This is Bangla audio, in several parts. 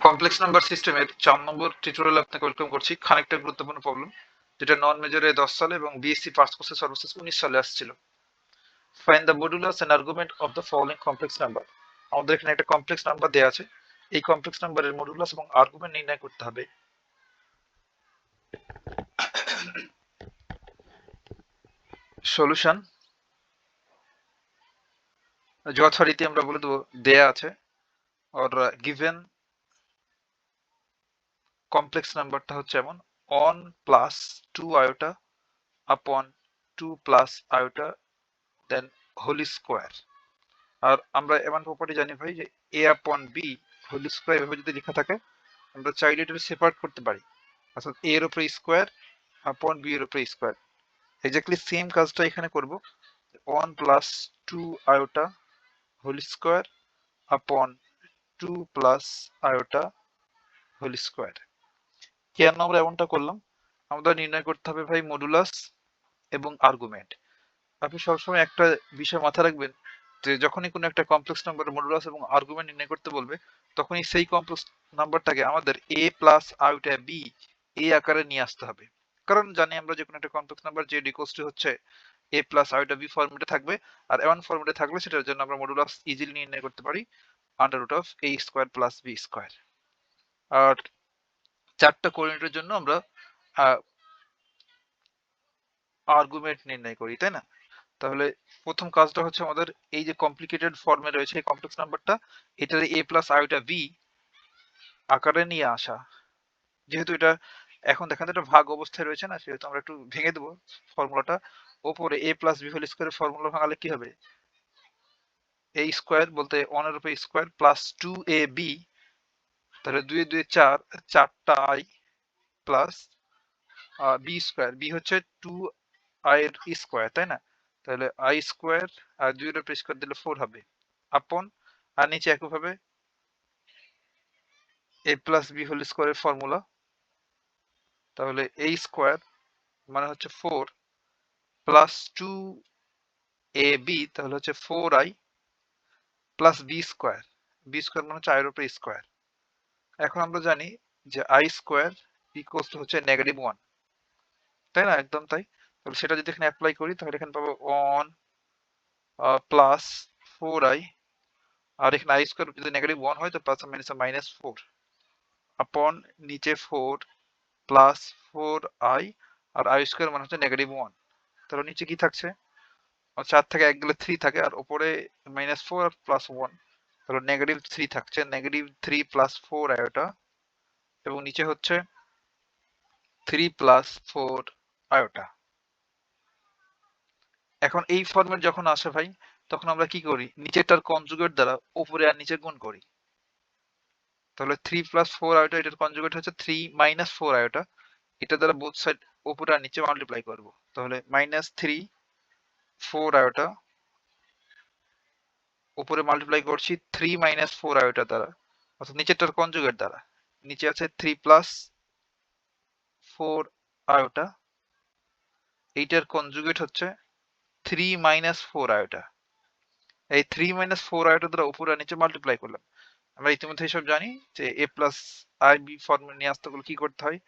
কমপ্লেক্স নাম্বার সিস্টেমের 4 নম্বর টিউটোরিয়ালে আপনাকে ওয়েলকাম করছি। খানিকটা গুরুত্বপূর্ণ প্রবলেম, যেটা নন মেজরে 10 সালে এবং বিএসসি ফার্স্ট কোর্সে সর্বশেষ 19 সালে আসছিল। Find the modulus and argument of the following complex number. আমাদের এখানে একটা কমপ্লেক্স নাম্বার দেওয়া আছে, এই কমপ্লেক্স নাম্বারের মডুলাস এবং আর্গুমেন্ট নির্ণয় করতে হবে। সলিউশন যথারীতি আমরা বলে দেবো দেয়া আছে, অর গিভেন কমপ্লেক্স নাম্বারটা হচ্ছে এমন 1 plus 2 iota upon 2 plus iota then whole square. আর আমরা এমন প্রপার্টি জানি ভাই যে এ আপন বি হোল স্কোয়ার এভাবে যদি লেখা থাকে, আমরা চাইলে এটা সেপারেট করতে পারি, অর্থাৎ এ এর উপরে স্কোয়ার আপন বি এর উপরে স্কোয়ার। এক্স্যাক্টলি সেম কাজটা এখানে করব। 1 প্লাস 2 আয়োটা হোল স্কোয়ার আপন 2 প্লাস আয়োটা হোল স্কোয়ার। কেন আমরা এমনটা করলাম? আমাদের নির্ণয় করতে হবে ভাই মডুলাস এবং আর্গুমেন্ট। আপনি সবসময় একটা বিষয় মাথায় রাখবেন যে যখনই কোনো একটা কমপ্লেক্স নাম্বারের মডুলাস এবং আর্গুমেন্ট নির্ণয় করতে বলবে, তখনই সেই কমপ্লেক্স নাম্বারটাকে আমাদের a প্লাস আউটা b এই আকারে নিয়ে আসতে হবে। কারণ জানি আমরা যে কোনো একটা কমপ্লেক্স নাম্বার যে ইকুয়ালস টু হচ্ছে a প্লাস আউটা b ফরম্যাটে থাকবে, আর এমন ফরম্যাটে থাকলে সেটার জন্য আমরা মডুলাস ইজিলি নির্ণয় করতে পারি under root of a square plus b square. আর চারটা কোঅর্ডিনেটের জন্য আমরা আর্গুমেন্ট নির্ণয় করি, তাই না? তাহলে প্রথম কাজটা হচ্ছে আমাদের এই যে কমপ্লিকেটেড ফর্মে রয়েছে এই কমপ্লেক্স নাম্বারটা, এটার a প্লাস আইটা b আকারে নিয়ে আসা। যেহেতু এটা এখন দেখেন এটা ভাগ অবস্থায় রয়েছে না, সেহেতু আমরা একটু ভেঙে দেবো ফর্মুলাটা। ওপরে a প্লাস b হোল স্কোয়ারের ফর্মুলা ভাঙালে কি হবে? a স্কোয়ার বলতে 1 এর উপরে স্কোয়ার প্লাস 2ab, তাহলে 2 এ 2 4, 4টা i plus b square, b হচ্ছে 2i এর স্কোয়ার, তাই না? তাহলে i স্কোয়ার আর 2 এর উপরে স্কোয়ার দিলে 4 হবে আপন, আর নিচে একইভাবে a প্লাস b হোল স্কোয়ারের ফর্মুলা। তাহলে a স্কোয়ার মানে হচ্ছে 4 প্লাস 2ab, তাহলে হচ্ছে 4i plus b square, b square মানে হচ্ছে i এর উপরে স্কোয়ার। এখন আমরা জানি যে i স্কোয়ার ইকুয়ালস টু হচ্ছে -1, তাই না? একদম তাই। তাহলে সেটা যদি এখানে অ্যাপ্লাই করি তাহলে এখানে পাবো 1 প্লাস 4i, আর এখানে i স্কোয়ার যদি -1 হয় তো প্লাস মাইনাস -4 আপন নিচে 4 plus 4i, R i square মানে হচ্ছে -1। তাহলে নিচে কি থাকছে? 4 থেকে 1 গেলে 3 থাকে, আর উপরে -4 আর প্লাস 1, তাহলে -3 থাকছে, -3 প্লাস 4 আয়োটা, এবং নিচে হচ্ছে 3 প্লাস 4 আয়োটা। এখন এই ফর্মেট যখন আসে ভাই, তখন আমরা কি করি? নিচেরটার কনজুগেট দ্বারা উপরে আর নিচে গুণ করি। তাহলে 3 প্লাস 4 আয়োটা, এটার কনজুগেট হচ্ছে 3 মাইনাস 4 আয়োটা, এটা দ্বারা বোথ সাইড উপরে আর নিচে মাল্টিপ্লাই করব। তাহলে -3 4 আয়োটা উপরে মাল্টিপ্লাই করছি 3 মাইনাস 4 আয়োটা দ্বারা, অর্থাৎ নিচেরটার কনজুগেট দ্বারা। নিচে আছে 3 প্লাস 4 আয়োটা, এইটার কনজুগেট হচ্ছে 3 মাইনাস 4 আয়োটা। এই 3 মাইনাস 4 আয়োটা দ্বারা উপরে আর নিচে মাল্টিপ্লাই করলাম। আমরা ইতিমধ্যে সব জানি যে a প্লাস আই বি ফর্মে নিয়ে আসতে গেলে কি করতে হয়?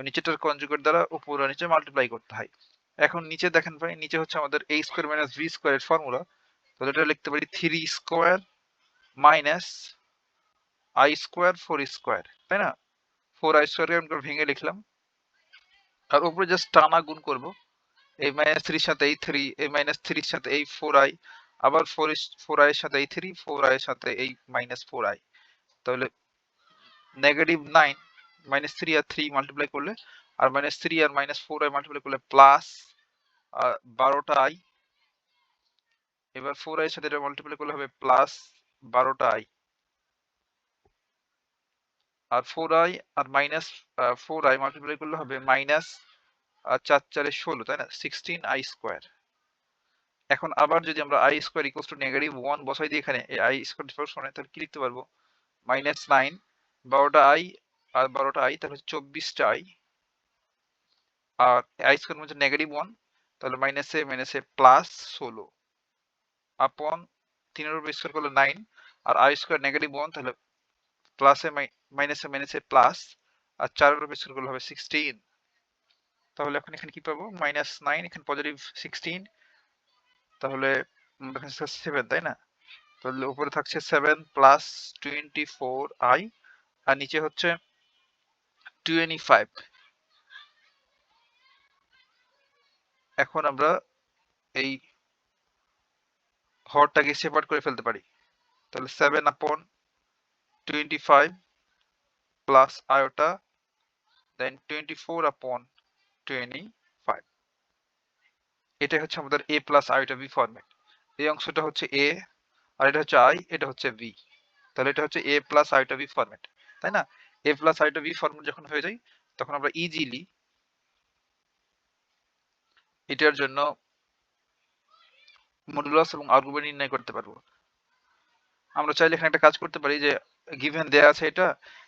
নিচেরটার কনজুগেট দ্বারা উপর আর নিচে মাল্টিপ্লাই করতে হয়। এখন নিচে দেখেন ভাই, নিচে হচ্ছে আমাদের a স্কোয়ার মাইনাস b স্কোয়ারের ফর্মুলা। তাহলে এটা লিখতে পারি 3 square minus i square 4 square, তাই না? 4i স্কোয়ারকে আমরা ভেঙে লিখলাম, আর উপরে জাস্ট টানা গুণ করব। এই -3 এর সাথে এই 3, এই -3 এর সাথে এই 4i, আবার 4i এর সাথে এই 3, 4i এর সাথে এই -4i। তাহলে -9 -3 আর 3 মাল্টিপ্লাই করলে, আর -3 আর -4i মাল্টিপ্লাই করলে প্লাস 12টা i। এবার 4i এর সাথে এটা মাল্টিপ্লাই করলে হবে প্লাস 12টা i, আর 4i আর -4i মাল্টিপ্লাই করলে হবে মাইনাস 4 4 16, তাই না? 16i square. এখন আবার যদি আমরা i স্কোয়ার ইকুয়ালস টু -1 বসাই দিই এখানে, এই i স্কোয়ার ডিফারেন্স মানে, তাহলে কি লিখতে পারবো? -9 12টা i আর 12টা i, তাহলে 24টা i, আর i স্কোয়ার মানে -1, তাহলে মাইনাসে প্লাস 16 আপন 3 এর উপর স্কোয়ার করলে 9, আর i স্কোয়ার -1, তাহলে প্লাসে মাইনাসে মাইনাসে প্লাস, আর 4 এর উপর স্কোয়ার করলে হবে 16। তাহলে এখন এখানে কি পাবো, -9, এখানে পজিটিভ 16, তাহলে এখানে 7, তাই না? তাহলে উপরে থাকছে 7 প্লাস 24i, আর নিচে হচ্ছে 25। এখন আমরা এই হরটাকে সেপারেট করে ফেলতে পারি। তাহলে 7/25 প্লাস আয়োটা, দেন 24/25। এটাই হচ্ছে আমাদের a plus iota B format. এই অংশটা হচ্ছে a, আর এটা হচ্ছে i, এটা হচ্ছে v। তাহলে এটা হচ্ছে a plus iota B format, তাই না? a plus iota B format যখন হয়ে যায়, তখন আমরা ইজিলি এটার জন্য মডুলাস এবং আর্গুমেন্ট নির্ণয় করতে পারবো। আমরা চাইলে এখানে একটা কাজ করতে পারি যে গিভেন দেয়া আছে এটা,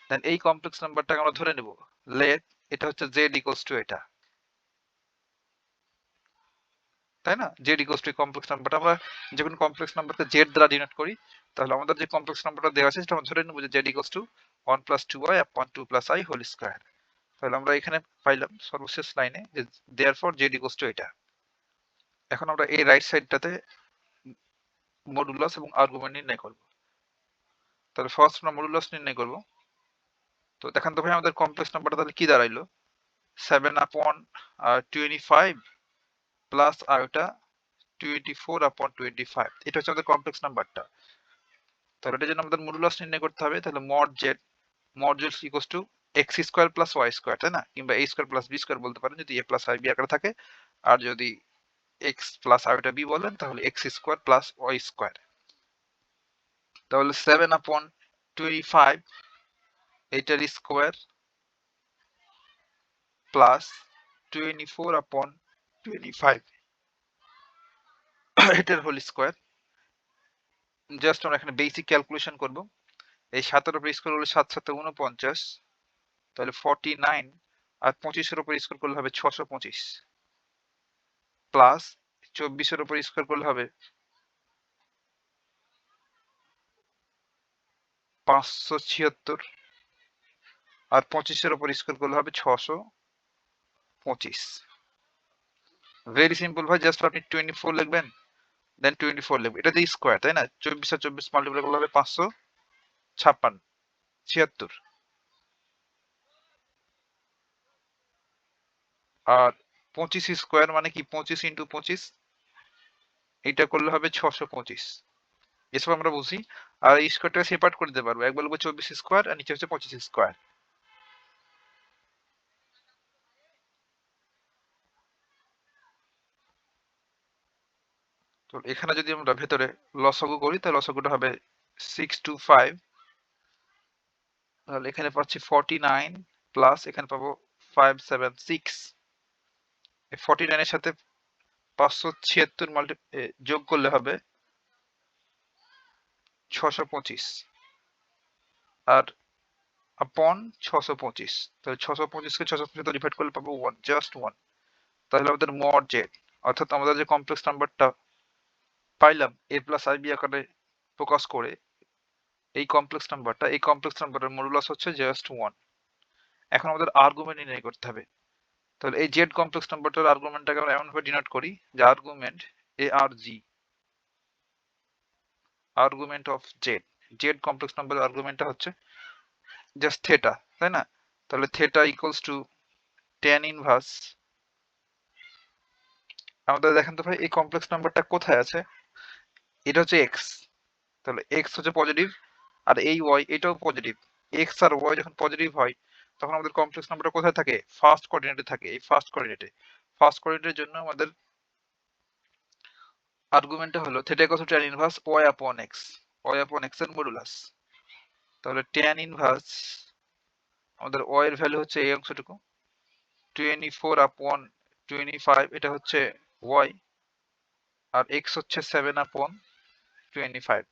দেন এই কমপ্লেক্স নাম্বারটাকে আমরা ধরে নেব, লেট এটা হচ্ছে z ইকুয়ালস টু এটা, তাই না? z ইকুয়ালস টু কমপ্লেক্স নাম্বারটা আমরা যখন কমপ্লেক্স নাম্বারকে z দ্বারা ডিনোট করি, তাহলে আমাদের যে কমপ্লেক্স নাম্বারটা দেওয়া আছে সেটা আমরা ধরে নেব যে z equals to 1 + 2i / 2 + i whole square. তাহলে আমরা এখানে পাইলাম সর্বশেষ লাইনে যে দেয়ারফর z ইকুয়ালস টু এটা। এখন আমরা এই রাইট সাইডটাতে মডুলাস এবং আর্গুমেন্ট নির্ণয় করব। তাহলে ফার্স্ট আমরা মডুলাস নির্ণয় করব। তো দেখেন তো ভাই আমাদের কমপ্লেক্স নাম্বারটা তাহলে কি দাঁড়াইলো, 7/25 প্লাস আয়োটা 24/25। এটা হচ্ছে আমাদের কমপ্লেক্স নাম্বারটা। তাহলে এটার জন্য আমাদের মডুলাস নির্ণয় করতে হবে। তাহলে mod z equals two x square plus y square, তাই না? কিংবা a square plus b square বলতে পারেন যদি a প্লাস i b আকারে থাকে, আর যদি x প্লাস আয়োটা b বলেন তাহলে x square plus y square. তাহলে 7/25 এটার স্কয়ার প্লাস 24/25 এটার হোল স্কয়ার। জাস্ট আমরা এখানে বেসিক ক্যালকুলেশন করব। এই 7 এর উপর স্কয়ার করলে 7 × 7 = 49, তাহলে 49, আর 25 এর উপর স্কয়ার করলে হবে 625, প্লাস 24 এর উপর স্কয়ার করলে হবে 576, আর 25 এর উপর স্কয়ার করলে হবে 625। ভেরি সিম্পল ভাই, জাস্ট আপনি 24 লিখবেন, দেন 24 লিখবেন, এটা দিয়ে স্কয়ার, তাই না? 24 আর 24 মাল্টিপ্লাই করলে হবে 576, আর 25 স্কয়ার মানে কি 25 × 25, এটা করলে হবে 625। এসব আমরা বুঝি। আর এই স্কয়ারটাকে সেপারেট করে দিতে পারবো, একবার লিখবো 24 স্কয়ার আর নিচে হচ্ছে 25 স্কয়ার। তো এখানে যদি আমরা ভেতরে লসাগু করি তাহলে লসাগুটা হবে 625, তাহলে এখানে পাচ্ছি 49 প্লাস এখানে পাবো 576। এই 49 এর সাথে 576 যোগ করলে হবে 625, আর আপন 625। তাহলে 625 কে 625 তে ডিভাইড করলে পাবো 1, জাস্ট 1। তাহলে আমাদের মড জেড, অর্থাৎ আমাদের যে কমপ্লেক্স নাম্বারটা পাইলাম a প্লাস ib আকারে প্রকাশ করে, এই কমপ্লেক্স নাম্বারের মডুলাস হচ্ছে জাস্ট 1। এখন আমাদের আর্গুমেন্ট নির্ণয় করতে হবে। তাহলে এই জেড কমপ্লেক্স নাম্বারটার আর্গুমেন্টটাকে আমরা এমন ভাবে ডিনোট করি যে argument arg, argument of Z complex নাম্বারের আর্গুমেন্টটা হচ্ছে জাস্ট থিটা, তাই না? তাহলে theta equals to tan inverse, আমাদের দেখেন তো ভাই এই কমপ্লেক্স নাম্বারটা কোথায় আছে, এটা হচ্ছে x, তাহলে x হচ্ছে পজিটিভ, আর এই y এটাও পজিটিভ। x আর y যখন পজিটিভ হয় তখন আমাদের কমপ্লেক্স নাম্বারটা কোথায় থাকে, ফার্স্ট কোঅর্ডিনেটে থাকে। এই ফার্স্ট কোঅর্ডিনেটের জন্য আমাদের আর্গুমেন্টটা হলো theta equals to tan inverse y/x এর মডুলাস। তাহলে tan ইনভার্স আমাদের y এর ভ্যালু হচ্ছে এই অংশটুকু, 24/25, এটা হচ্ছে y, আর x হচ্ছে 7/25।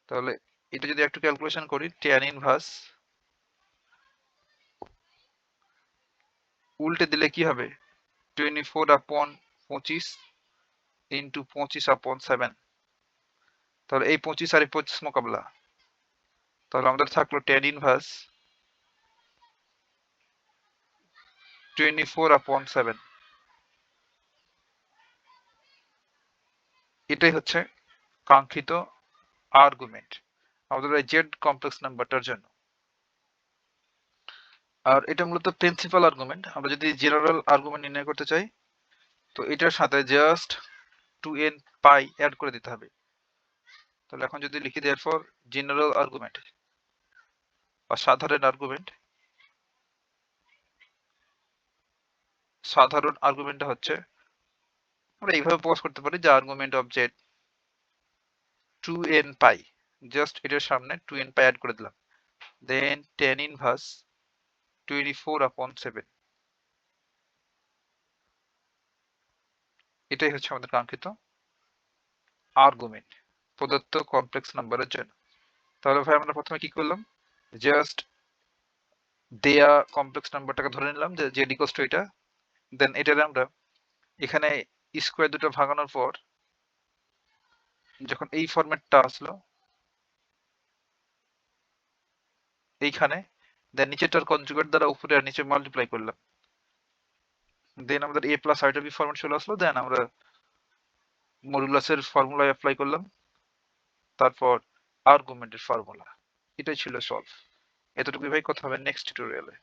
তাহলে এটা যদি একটু ক্যালকুলেশন করি, tan ইনভার্স উল্টে দিলে কি হবে, 24/25 ইন্টু 25/7, তাহলে এই 25 আর এই 25 মোকাবেলা, তাহলে আমাদের থাকলো tan ইনভার্স 24/7। এটাই হচ্ছে কাঙ্ক্ষিত আর্গুমেন্ট আমাদের এই জেড কমপ্লেক্স নাম্বারটার জন্য। আর এটা মূলত প্রিন্সিপাল আর্গুমেন্ট। আমরা যদি জেনারেল আর্গুমেন্ট নির্ণয় করতে চাই, তো এটার সাথে জাস্ট 2n পাই অ্যাড করে দিতে হবে। তাহলে এখন যদি লিখি দেয়ারফর জেনারেল আর্গুমেন্ট বা সাধারণ আর্গুমেন্টটা হচ্ছে, আমরা এইভাবে প্রকাশ করতে পারি যে argument of Z 2n pi, just এটার সামনে 2n পাই অ্যাড করে দিলাম, দেন tan ইনভার্স 24/7। এটাই হচ্ছে আমাদের কাঙ্ক্ষিত আর্গুমেন্ট প্রদত্ত কমপ্লেক্স নাম্বারের জন্য। তাহলে ভাই আমরা প্রথমে কি করলাম, জাস্ট দেয়া কমপ্লেক্স নাম্বারটাকে ধরে নিলাম যে জেড ইকুয়ালস টু এটা, দেন এটার আমরা এখানে স্কোয়ার দুটো ভাঙানোর পর যখন এই ফরম্যাটটা আসলো এইখানে, দেন নিচেরটার কনজুগেট দ্বারা উপরে আর নিচে মাল্টিপ্লাই করলাম, দেন আমাদের a প্লাস আইটা বি ফরম্যাট চলে আসলো, দেন আমরা মডুলাসের ফর্মুলা অ্যাপ্লাই করলাম, তারপর আর্গুমেন্টের ফর্মুলা। এটাই ছিল সলভ। এতটুকুই ভাই, কথা হবে নেক্সট টিউটোরিয়ালে।